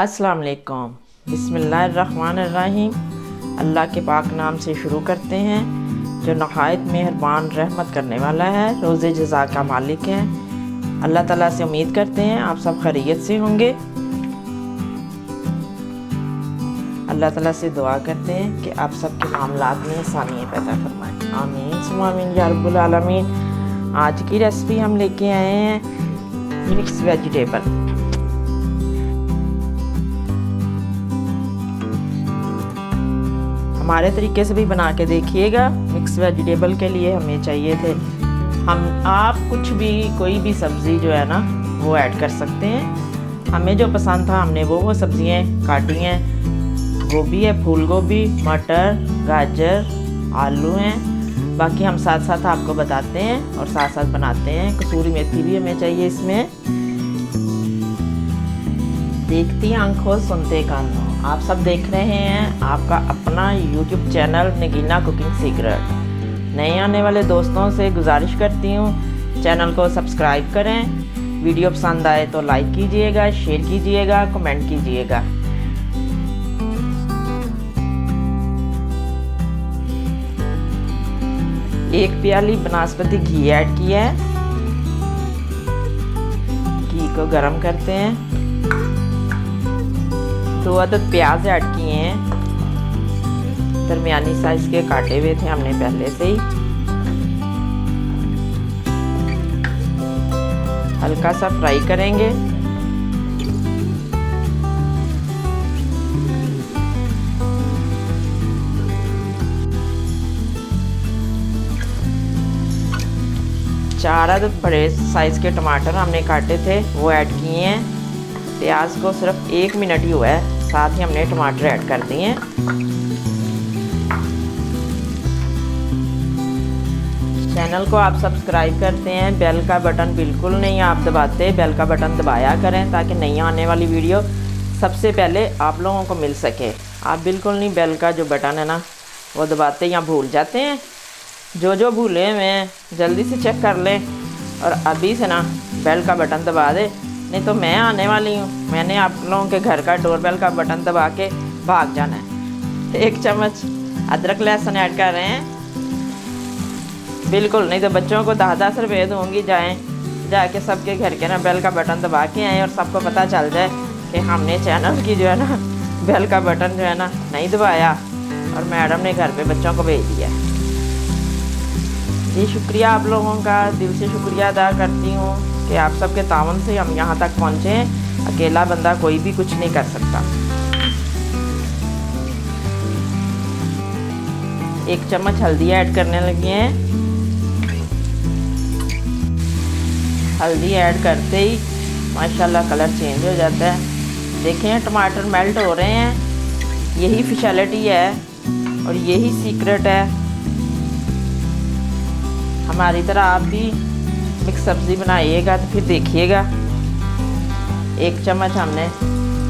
अस्सलाम वालेकुम। बिस्मिल्लाहिर्रहमानिर्रहीम। अल्लाह के पाक नाम से शुरू करते हैं जो नहायत मेहरबान रहमत करने वाला है, रोज़े जज़ा का मालिक है। अल्लाह ताला से उम्मीद करते हैं आप सब खैरियत से होंगे। अल्लाह ताला से दुआ करते हैं कि आप सबके मामलात में आसानियाँ पैदा फरमाएं। आमीन सुम्मा आमीन या रब्बुल आलमीन। आज की रेसिपी हम लेके आए हैं मिक्स वेजिटेबल। हमारे तरीके से भी बना के देखिएगा। मिक्स वेजिटेबल के लिए हमें चाहिए थे, आप कुछ भी कोई भी सब्ज़ी जो है ना वो ऐड कर सकते हैं। हमें जो पसंद था हमने वो सब्ज़ियाँ काटी हैं। गोभी है, फूल गोभी, मटर, गाजर, आलू हैं। बाकी हम साथ साथ आपको बताते हैं और साथ साथ बनाते हैं। कसूरी मेथी भी हमें चाहिए इसमें। देखती आंखों सुनते कानों, आप सब देख रहे हैं आपका अपना YouTube channel Nagina cooking secret. नए आने वाले दोस्तों से गुजारिश करती हूँ चैनल को सब्सक्राइब करें। वीडियो पसंद आए तो लाइक कीजिएगा, शेयर कीजिएगा, कमेंट कीजिएगा। एक प्याली बनास्पति घी ऐड किया है। घी को गरम करते हैं। 2 अदद प्याज ऐड किए हैं, दरमियानी साइज के काटे हुए थे हमने पहले से ही। हल्का सा फ्राई करेंगे। चार अदद बड़े साइज के टमाटर हमने काटे थे वो ऐड किए हैं। प्याज को सिर्फ 1 मिनट ही हुआ है, साथ ही हमने टमाटर ऐड कर दिए हैं। चैनल को आप सब्सक्राइब करते हैं, बेल का बटन बिल्कुल नहीं आप दबाते। बेल का बटन दबाया करें ताकि नई आने वाली वीडियो सबसे पहले आप लोगों को मिल सके। आप बिल्कुल नहीं बेल का जो बटन है ना वो दबाते या भूल जाते हैं। जो भूले हुए जल्दी से चेक कर लें और अभी से ना बेल का बटन दबा दे, नहीं तो मैं आने वाली हूँ, मैंने आप लोगों के घर का डोरबेल का बटन दबा के भाग जाना है। 1 चम्मच अदरक लहसुन ऐड कर रहे हैं। बिल्कुल नहीं तो बच्चों को 10-10 रुपये दूँगी, जाके सबके घर के ना बेल का बटन दबा के आएँ और सबको पता चल जाए कि हमने चैनल की जो है ना बेल का बटन जो है ना नहीं दबाया और मैडम ने घर पे बच्चों को भेज दिया। जी शुक्रिया आप लोगों का, दिल से शुक्रिया अदा करती हूँ कि आप सबके तावन से हम यहाँ तक पहुँचे हैं। अकेला बंदा कोई भी कुछ नहीं कर सकता। 1 चम्मच हल्दी ऐड करने लगी हैं। हल्दी ऐड करते ही माशाल्लाह कलर चेंज हो जाता है। देखें टमाटर मेल्ट हो रहे हैं। यही स्पेशलिटी है और यही सीक्रेट है। हमारी तरह आप भी मिक्स सब्ज़ी बनाइएगा तो फिर देखिएगा। 1 चम्मच हमने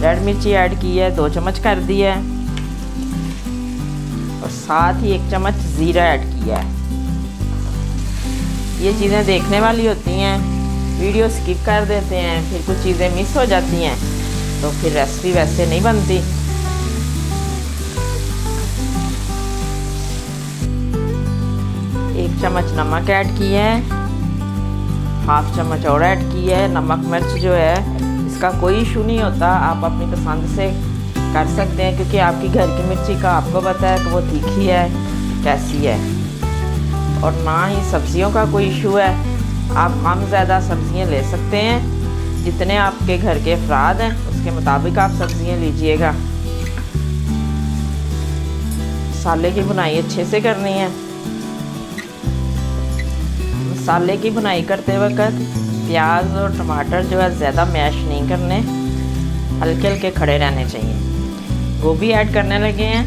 रेड मिर्ची ऐड की है, 2 चम्मच कर दी है और साथ ही 1 चम्मच ज़ीरा ऐड किया है। ये चीज़ें देखने वाली होती हैं, वीडियो स्किप कर देते हैं, फिर कुछ चीज़ें मिस हो जाती हैं तो फिर रेसिपी वैसे नहीं बनती। एक चम्मच नमक ऐड की है, 1/2 चम्मच और ऐड की है। नमक मिर्च जो है इसका कोई इशू नहीं होता, आप अपनी पसंद से कर सकते हैं क्योंकि आपकी घर की मिर्ची का आपको पता है कि वो तीखी है कैसी है। और ना ही सब्जियों का कोई इशू है, आप कम ज़्यादा सब्जियां ले सकते हैं। जितने आपके घर के अफराद हैं उसके मुताबिक आप सब्जियां लीजिएगा। मसाले की बुनाई अच्छे से करनी है। मसाले की बुनाई करते वक्त प्याज और टमाटर जो है ज़्यादा मैश नहीं करने, हल्के हल्के खड़े रहने चाहिए। गोभी ऐड करने लगे हैं।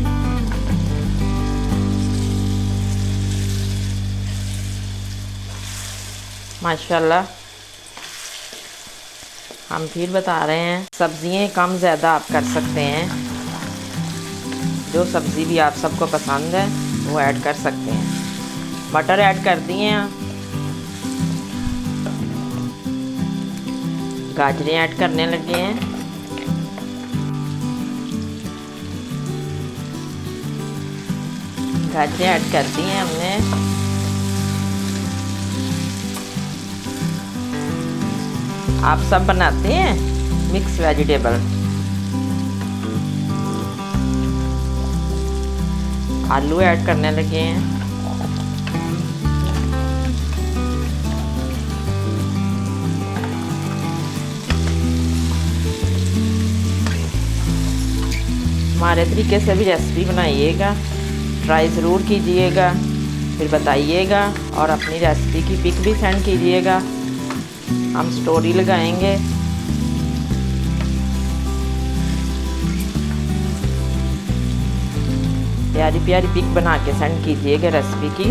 माशाल्लाह हम फिर बता रहे हैं सब्जियां कम ज़्यादा आप कर सकते हैं। जो सब्ज़ी भी आप सबको पसंद है वो ऐड कर सकते हैं। मटर ऐड कर दिए हैं। गाजरें ऐड करने लगे हैं। गाजरें ऐड कर दी हैं हमने। आप सब बनाते हैं मिक्स वेजिटेबल। आलू ऐड करने लगे हैं। हमारे तरीके से भी रेसिपी बनाइएगा, ट्राई ज़रूर कीजिएगा, फिर बताइएगा और अपनी रेसिपी की पिक भी सेंड कीजिएगा, हम स्टोरी लगाएंगे। प्यारी प्यारी पिक बना के सेंड कीजिएगा रेसिपी की।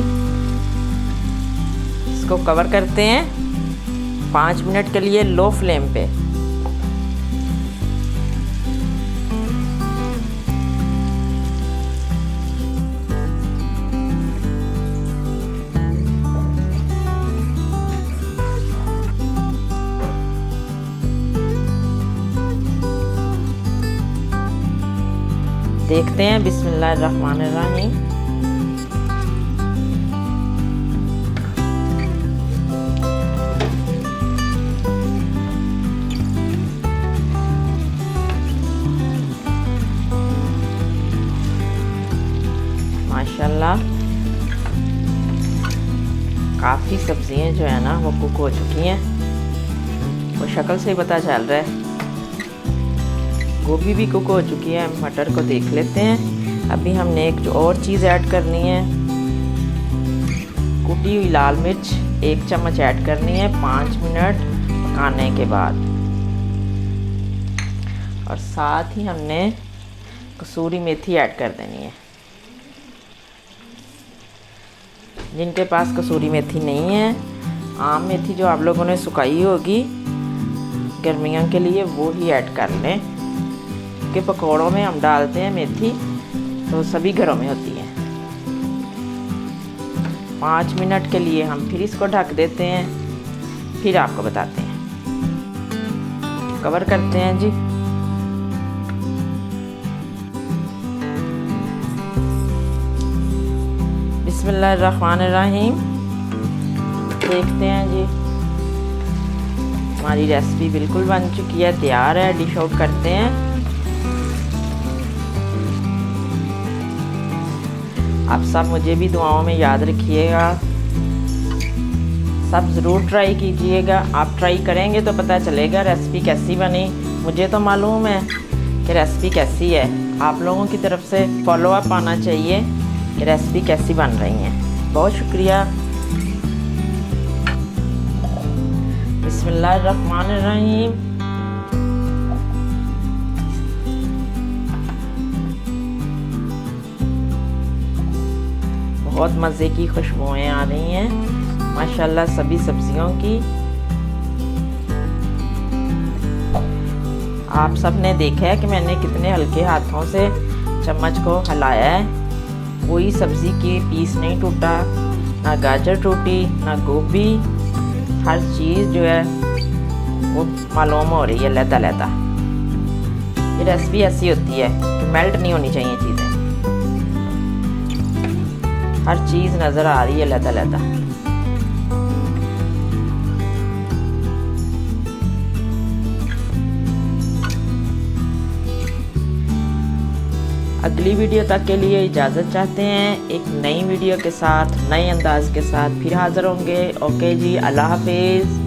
इसको कवर करते हैं 5 मिनट के लिए लो फ्लेम पे। देखते हैं बिस्मिल्लाहिर्रहमानिर्रहीम। माशाल्लाह काफ़ी सब्जियां जो है ना वो कुक हो चुकी हैं, वो शक्ल से ही पता चल रहा है। गोभी भी कुक हो चुकी है। मटर को देख लेते हैं। अभी हमने एक जो और चीज़ ऐड करनी है, कुटी हुई लाल मिर्च 1 चम्मच ऐड करनी है 5 मिनट पकाने के बाद। और साथ ही हमने कसूरी मेथी ऐड कर देनी है। जिनके पास कसूरी मेथी नहीं है, आम मेथी जो आप लोगों ने सुखाई होगी गर्मियों के लिए, वो ही ऐड कर लें। के पकौड़ों में हम डालते हैं मेथी, तो सभी घरों में होती है। 5 मिनट के लिए हम फिर इसको ढक देते हैं, फिर आपको बताते हैं। कवर करते हैं जी। बिस्मिल्लाहिर्रहमानिर्रहीम। देखते हैं जी, हमारी रेसिपी बिल्कुल बन चुकी है, तैयार है। डिश आउट करते हैं। आप सब मुझे भी दुआओं में याद रखिएगा, सब ज़रूर ट्राई कीजिएगा। आप ट्राई करेंगे तो पता चलेगा रेसिपी कैसी बनी। मुझे तो मालूम है कि रेसिपी कैसी है, आप लोगों की तरफ से फॉलो अप आना चाहिए कि रेसिपी कैसी बन रही है। बहुत शुक्रिया। बिस्मिल्लाहिर्रहमानिर्रहीम। बहुत मज़े की खुशबुएं आ रही हैं माशाल्लाह सभी सब्जियों की। आप सब ने देखा है कि मैंने कितने हल्के हाथों से चम्मच को हिलाया है, कोई सब्ज़ी की पीस नहीं टूटा, ना गाजर टूटी, ना गोभी। हर चीज़ जो है वो मालूम हो रही है लहदा। ये रेसिपी ऐसी होती है कि मेल्ट नहीं होनी चाहिए चीज़ें, हर चीज़ नज़र आ रही है लहदा। अगली वीडियो तक के लिए इजाज़त चाहते हैं। एक नई वीडियो के साथ, नए अंदाज के साथ फिर हाज़िर होंगे। ओके जी, अल्लाह हाफिज़।